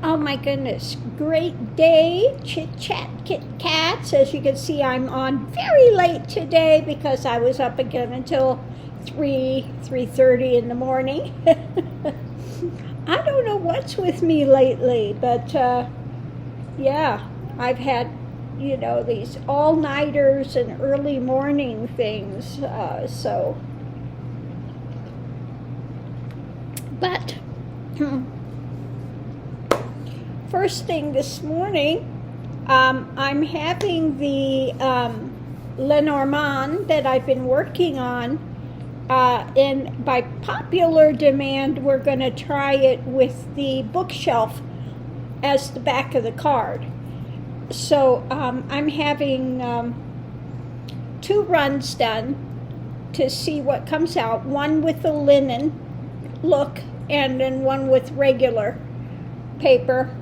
Oh my goodness, great day, Chit Chat Kit Kats. As you can see, I'm on very late today because I was up again until 3:30 in the morning. I don't know what's with me lately, but yeah, I've had, these all-nighters and early morning things, but first thing this morning, I'm having the Lenormand that I've been working on, and by popular demand, we're going to try it with the bookshelf as the back of the card. So I'm having 2 runs done to see what comes out, one with the linen look and then one with regular paper.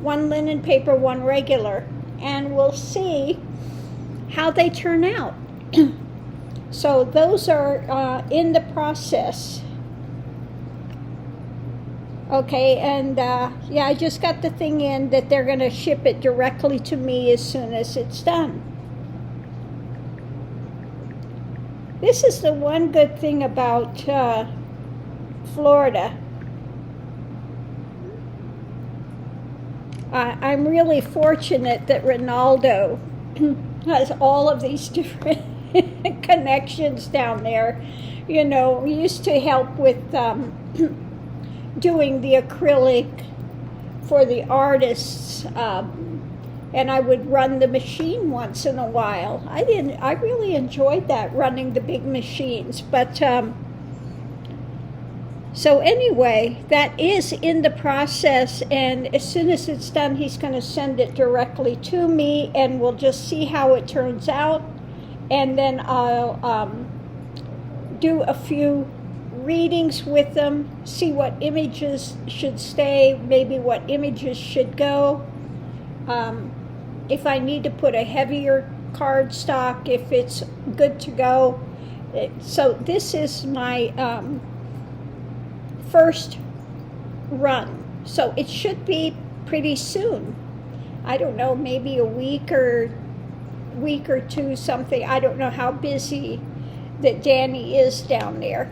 1 linen paper, 1 regular, and we'll see how they turn out. So those are in the process. Okay, and yeah, I just got the thing in that they're going to ship it directly to me as soon as it's done. This is the one good thing about Florida. I'm really fortunate that Ronaldo has all of these different connections down there. We used to help with doing the acrylic for the artists, and I would run the machine once in a while. I really enjoyed that, running the big machines, but so anyway, that is in the process, and as soon as it's done, he's going to send it directly to me, and we'll just see how it turns out, and then I'll do a few readings with them, see what images should stay, maybe what images should go. If I need to put a heavier cardstock, if it's good to go. So this is my first run, so it should be pretty soon. I don't know, maybe a week or 2, something. I don't know how busy that Danny is down there.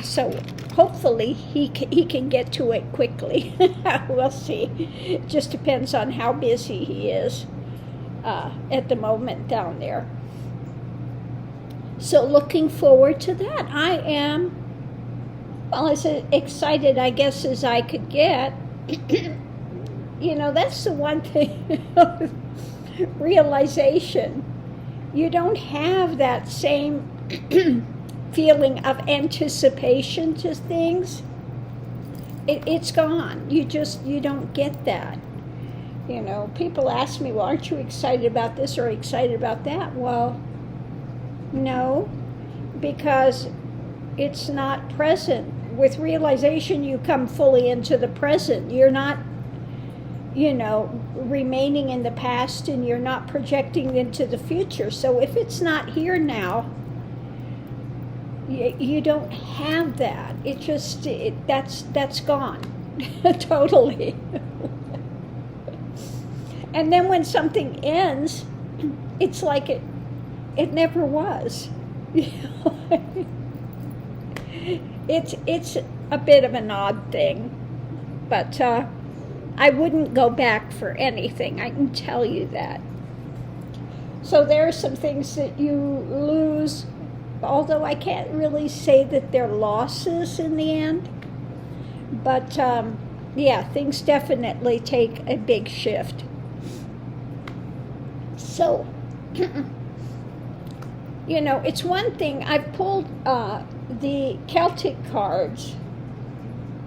So hopefully he can get to it quickly. We'll see. It just depends on how busy he is at the moment down there. So looking forward to that. I am, well, as excited, I guess, as I could get. That's the one thing, realization. You don't have that same feeling of anticipation to things. It's gone. You don't get that. People ask me, well, aren't you excited about this or excited about that? Well, no, because it's not present. With realization, you come fully into the present. You're not, remaining in the past, and you're not projecting into the future. So if it's not here now, you don't have that. It just, that's gone, totally. And then when something ends, it's like it never was. It's a bit of an odd thing, but I wouldn't go back for anything, I can tell you that. So there are some things that you lose, although I can't really say that they're losses in the end. But yeah, things definitely take a big shift. So, it's one thing. I've pulled the Celtic cards,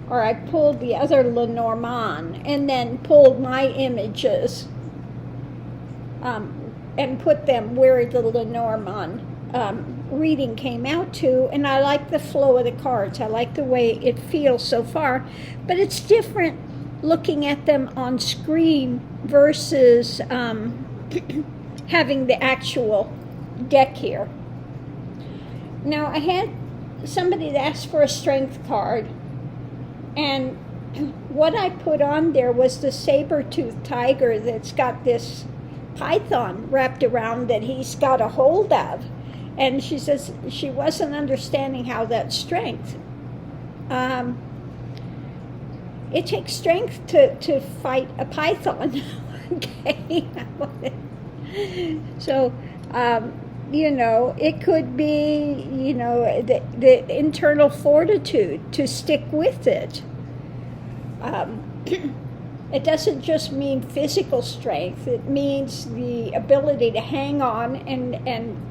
or I pulled the other Lenormand, and then pulled my images and put them where the Lenormand reading came out to, and I like the flow of the cards. I like the way it feels so far, but it's different looking at them on screen versus having the actual deck here. Now, I had somebody that asked for a strength card, and what I put on there was the saber-toothed tiger that's got this python wrapped around that he's got a hold of. And she says she wasn't understanding how that's strength. It takes strength to fight a python. Okay. So, it could be, the internal fortitude to stick with it. It doesn't just mean physical strength. It means the ability to hang on and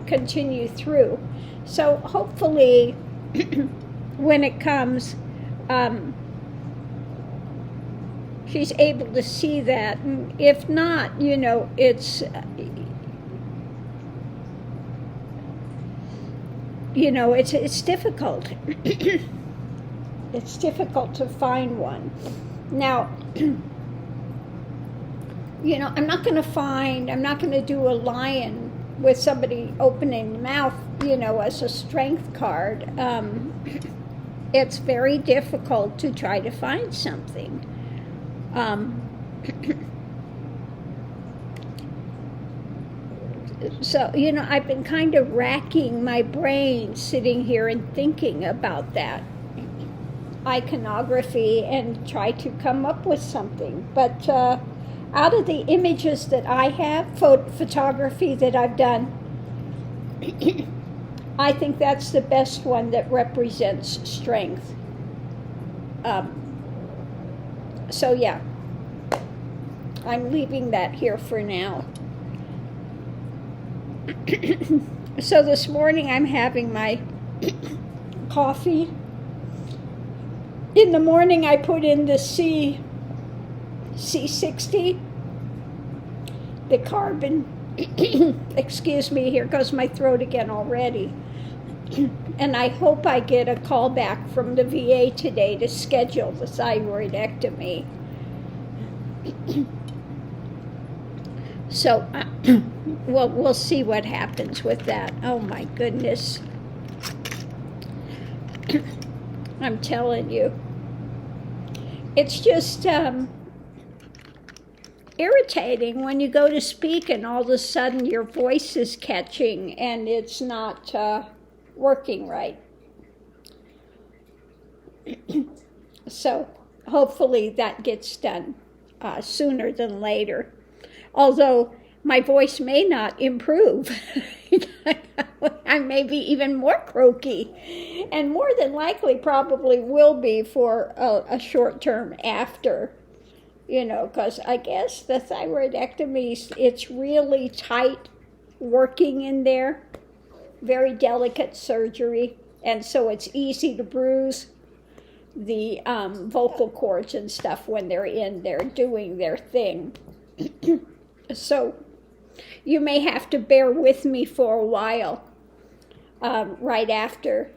continue through. So hopefully, when it comes, she's able to see that. And if not, it's it's difficult. It's difficult to find one. Now, I'm not going to do a lion with somebody opening the mouth, as a strength card. It's very difficult to try to find something. So, I've been kind of racking my brain sitting here and thinking about that iconography and try to come up with something. But out of the images that I have, photography that I've done, I think that's the best one that represents strength. So yeah, I'm leaving that here for now. So this morning I'm having my coffee. In the morning I put in the C60, the carbon, excuse me, here goes my throat again already. And I hope I get a call back from the VA today to schedule the thyroidectomy. So, well, we'll see what happens with that. Oh my goodness. I'm telling you. It's just irritating when you go to speak and all of a sudden your voice is catching and it's not working right. So hopefully that gets done sooner than later. Although my voice may not improve. I may be even more croaky, and more than likely probably will be for a short term after, because I guess the thyroidectomy, it's really tight working in there, very delicate surgery, and so it's easy to bruise the vocal cords and stuff when they're in there doing their thing. So you may have to bear with me for a while right after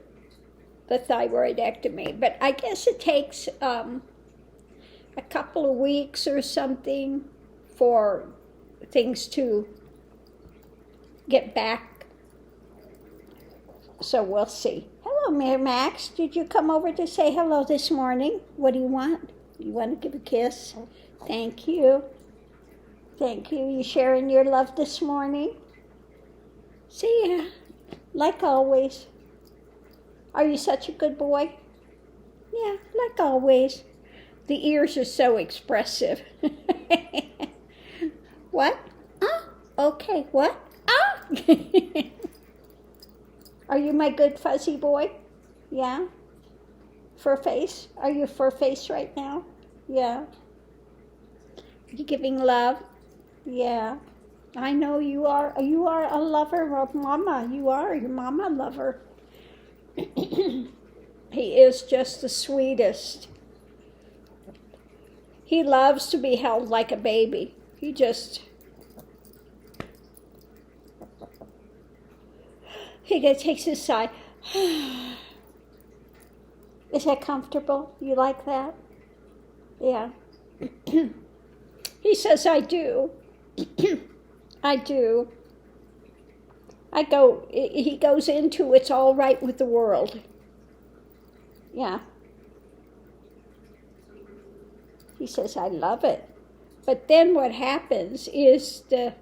the thyroidectomy. But I guess it takes a couple of weeks or something for things to get back. So we'll see. Hello, Mayor Max. Did you come over to say hello this morning? What do you want? You want to give a kiss? Thank you. Thank you. You sharing your love this morning? See ya. Like always. Are you such a good boy? Yeah, like always. The ears are so expressive. What? Ah, okay. What? Ah! Are you my good fuzzy boy? Yeah? Fur face? Are you fur face right now? Yeah. Are you giving love? Yeah, I know you are. You are a lover of Mama. You are your Mama lover. He is just the sweetest. He loves to be held like a baby. He takes his sigh. Is that comfortable? You like that? Yeah. He says, I do. I do. He goes into it's all right with the world. Yeah. He says, I love it. But then what happens is the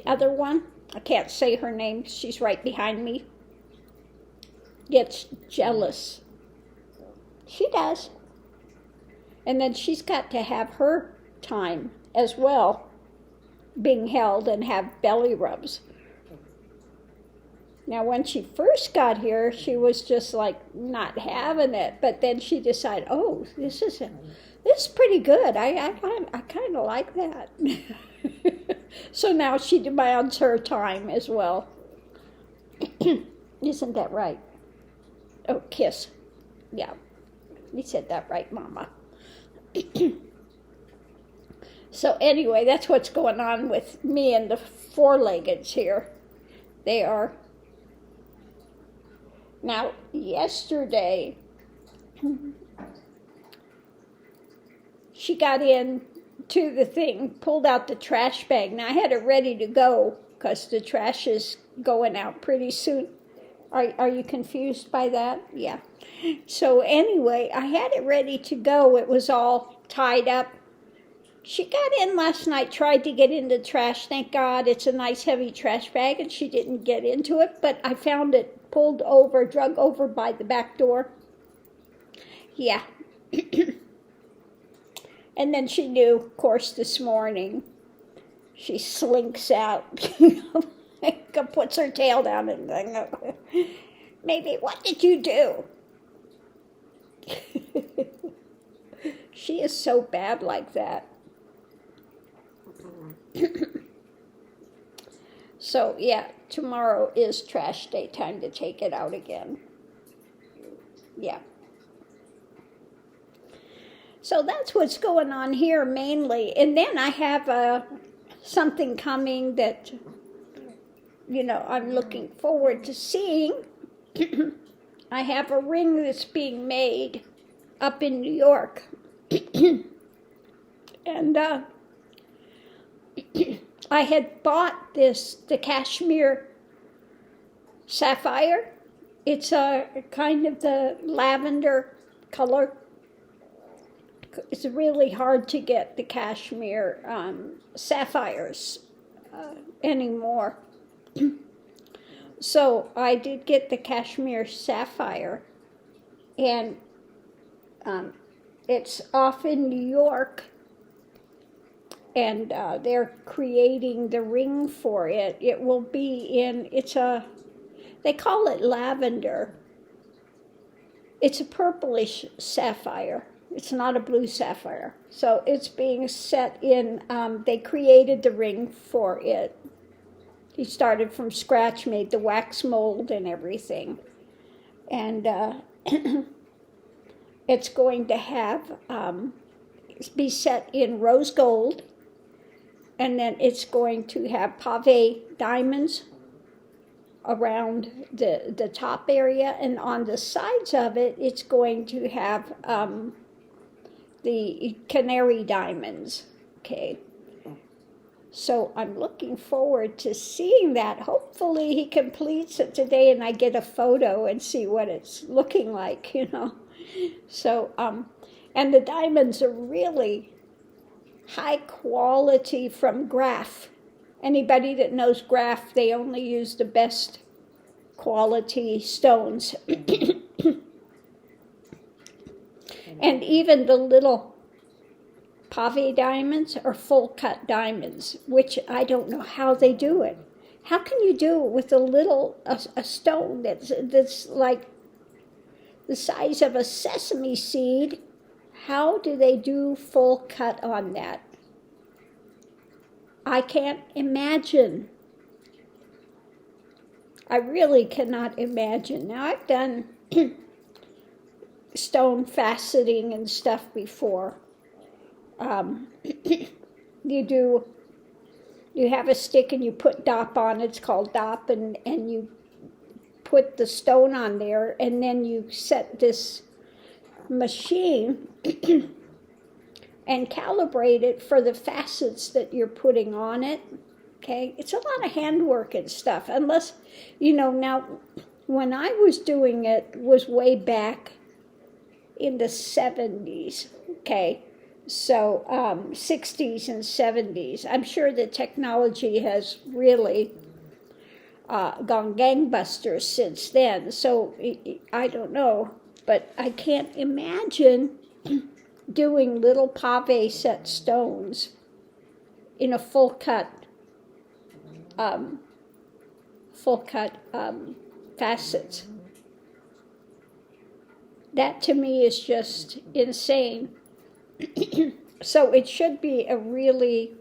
other one, I can't say her name, she's right behind me, gets jealous. She does. And then she's got to have her time as well, being held and have belly rubs. Now, when she first got here, she was just like not having it, but then she decided, oh, this is pretty good. I kind of like that. So now she demands her time as well. Isn't that right? Oh, kiss. Yeah, you said that right, Mama. So anyway, that's what's going on with me and the four-leggeds here. They are. Now, yesterday, she got in to the thing, pulled out the trash bag. Now, I had it ready to go because the trash is going out pretty soon. Are you confused by that? Yeah. So anyway, I had it ready to go. It was all tied up. She got in last night, tried to get into the trash. Thank God it's a nice heavy trash bag, and she didn't get into it. But I found it pulled over, drug over by the back door. Yeah. And then she knew, of course, this morning. She slinks out, puts her tail down and maybe, what did you do? She is so bad like that. So, yeah, tomorrow is trash day, time to take it out again. Yeah. So that's what's going on here mainly. And then I have something coming that, I'm looking forward to seeing. I have a ring that's being made up in New York. And I had bought the cashmere sapphire. It's a kind of the lavender color. It's really hard to get the cashmere sapphires anymore. So I did get the cashmere sapphire, and it's off in New York, and they're creating the ring for it. It will be they call it lavender. It's a purplish sapphire. It's not a blue sapphire. So it's being set in, they created the ring for it. He started from scratch, made the wax mold and everything. And it's going to have, be set in rose gold. And then it's going to have pave diamonds around the top area. And on the sides of it, it's going to have the canary diamonds. Okay. So I'm looking forward to seeing that. Hopefully he completes it today and I get a photo and see what it's looking like, So, and the diamonds are really high quality from Graf. Anybody that knows Graf, they only use the best quality stones. And even the little pave diamonds are full cut diamonds, which I don't know how they do it. How can you do it with a stone that's like the size of a sesame seed? How do they do full cut on that? I can't imagine. I really cannot imagine. Now, I've done stone faceting and stuff before. You have a stick and you put dop on it. It's called dop, and you put the stone on there, and then you set this machine and calibrate it for the facets that you're putting on it. Okay, it's a lot of handwork and stuff, unless, now, when I was doing it was way back in the 70s, okay? So 60s and 70s. I'm sure the technology has really gone gangbusters since then. So I don't know, but I can't imagine doing little pave set stones in a full cut facets. That to me is just insane. So it should be a really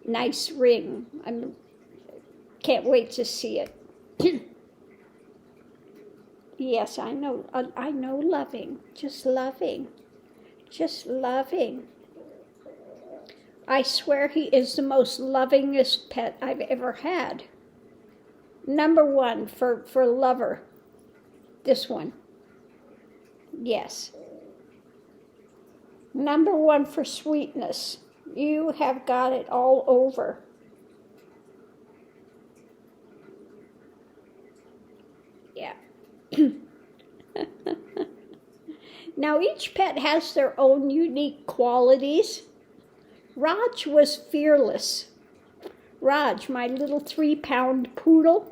nice ring. Can't wait to see it. Yes, I know, loving, just loving, just loving. I swear he is the most lovingest pet I've ever had. Number one for lover, this one. Yes. Number one for sweetness. You have got it all over. Yeah. Now each pet has their own unique qualities. Raj was fearless. Raj, my little 3-pound poodle,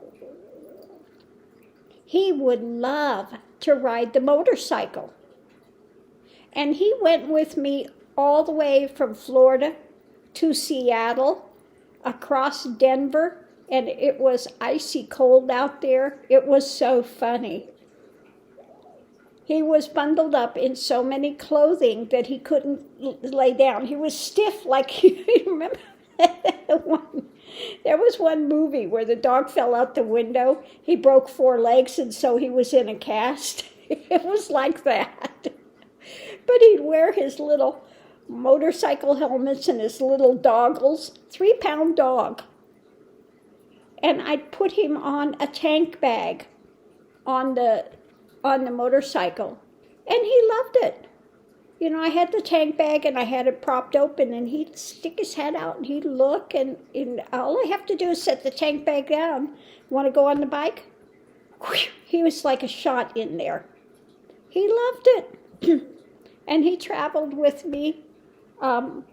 he would love to ride the motorcycle. And he went with me all the way from Florida to Seattle, across Denver, and it was icy cold out there. It was so funny. He was bundled up in so many clothing that he couldn't lay down. He was stiff, like, you remember there was one movie where the dog fell out the window. He broke 4 legs, and so he was in a cast. It was like that. But he'd wear his little motorcycle helmets and his little doggles, 3-pound dog. And I'd put him on a tank bag on the motorcycle, and he loved it. You know, I had the tank bag and I had it propped open, and he'd stick his head out and he'd look, and all I have to do is set the tank bag down. Want to go on the bike? Whew, he was like a shot in there. He loved it. And he traveled with me all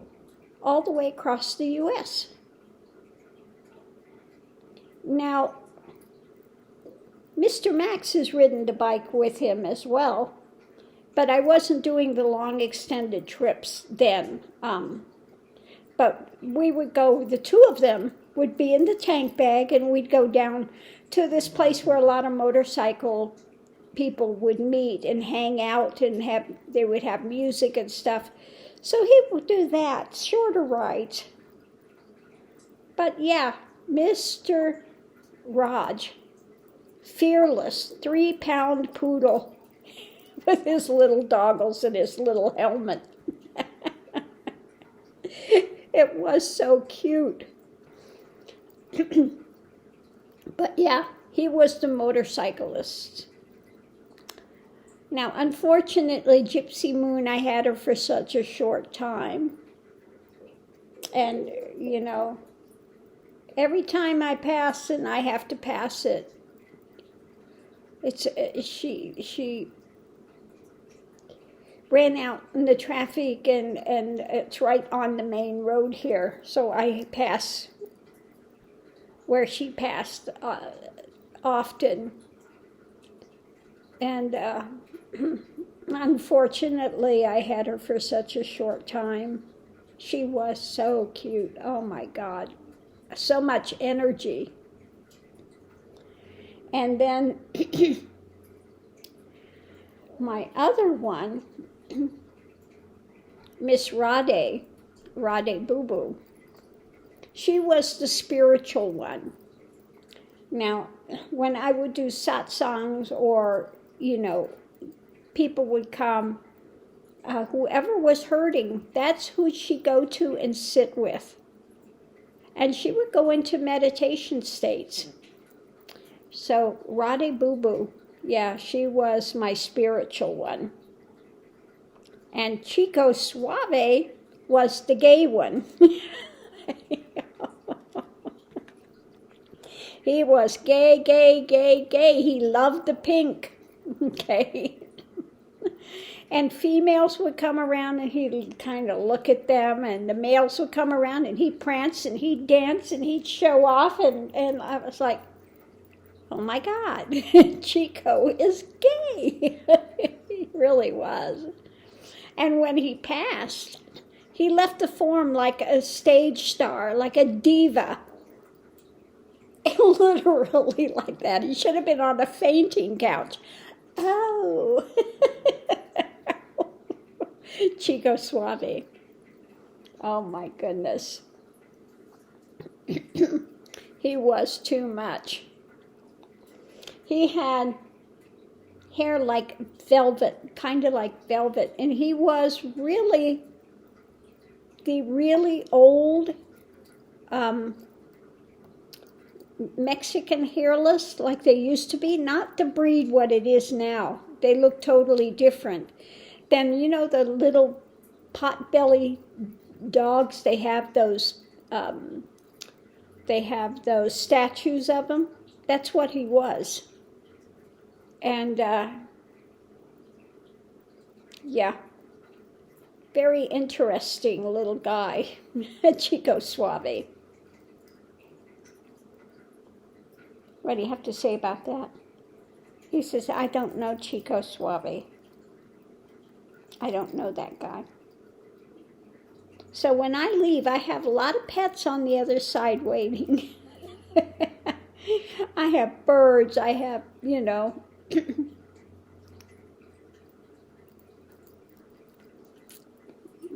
the way across the U.S. Now, Mr. Max has ridden the bike with him as well, but I wasn't doing the long extended trips then. But we would go, the two of them would be in the tank bag, and we'd go down to this place where a lot of motorcycle people would meet and hang out, and they would have music and stuff. So he would do that, shorter rides. But yeah, Mr. Raj, fearless, 3-pound poodle with his little doggles and his little helmet. It was so cute. But yeah, he was the motorcyclist. Now, unfortunately, Gypsy Moon, I had her for such a short time. And, you know, every time I pass and I have to pass it, she ran out in the traffic, and it's right on the main road here. So I pass where she passed often. And unfortunately, I had her for such a short time. She was so cute. Oh my God. So much energy. And then my other one, Miss Rade Boo Boo, she was the spiritual one. Now, when I would do satsangs, or, you know, people would come, whoever was hurting, that's who she'd go to and sit with. And she would go into meditation states. So Rade Boo Boo, yeah, she was my spiritual one. And Chico Suave was the gay one. He was gay, gay, gay, gay. He loved the pink. Okay. And females would come around and he'd kind of look at them, and the males would come around and he'd prance and he'd dance and he'd show off, and I was like, oh my God, Chico is gay. He really was. And when he passed, he left the form like a stage star, like a diva. Literally like that. He should have been on a fainting couch. Oh. Chico Suave. Oh my goodness. He was too much. He had hair like velvet, kind of like velvet, and he was really the really old Mexican hairless, like they used to be, not the breed what it is now. They look totally different. Then, you know, the little pot-belly dogs, they have those statues of them. That's what he was. And, yeah, very interesting little guy, Chico Suave. What do you have to say about that? He says, I don't know Chico Suave. I don't know that guy. So when I leave, I have a lot of pets on the other side waiting. I have birds, I have, you know.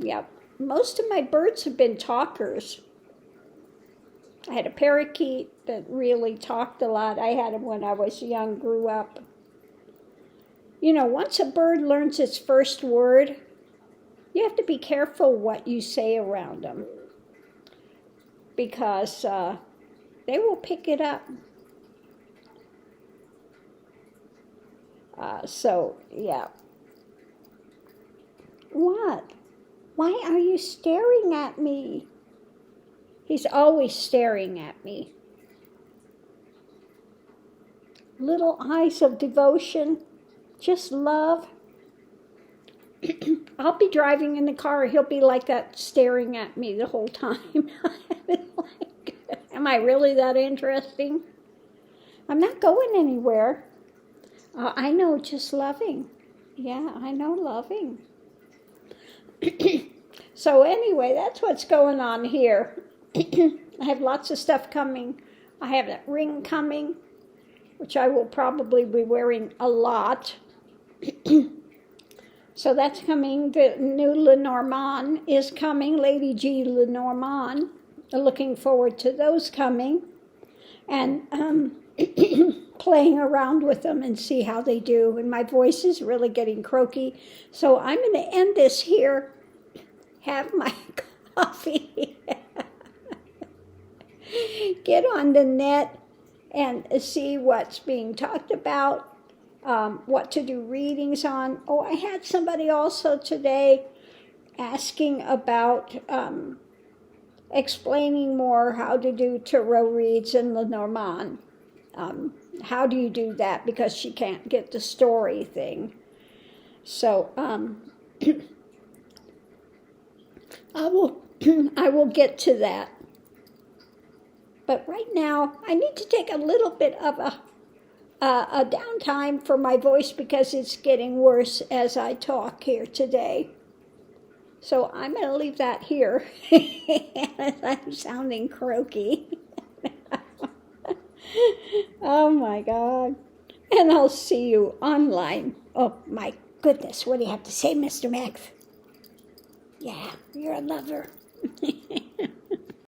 Yep. Most of my birds have been talkers. I had a parakeet that really talked a lot. I had him when I was young, grew up. You know, once a bird learns its first word, you have to be careful what you say around them, because they will pick it up. So, yeah. What? Why are you staring at me? He's always staring at me. Little eyes of devotion, just love. I'll be driving in the car, he'll be like that, staring at me the whole time. Like, am I really that interesting? I'm not going anywhere. I know, just loving. Yeah, I know, loving. So anyway, that's what's going on here. I have lots of stuff coming. I have that ring coming, which I will probably be wearing a lot. So that's coming. The new Lenormand is coming, Lady G Lenormand. Looking forward to those coming. And playing around with them and see how they do. And my voice is really getting croaky. So I'm going to end this here. Have my coffee. Get on the net and see what's being talked about, what to do readings on. Oh, I had somebody also today asking about explaining more how to do tarot reads in Lenormand. How do you do that? Because she can't get the story thing. So I will get to that. But right now, I need to take a little bit of a downtime for my voice because it's getting worse as I talk here today. So I'm going to leave that here. I'm sounding croaky. Oh my God. And I'll see you online. Oh my goodness. What do you have to say, Mr. Max? Yeah, you're a lover.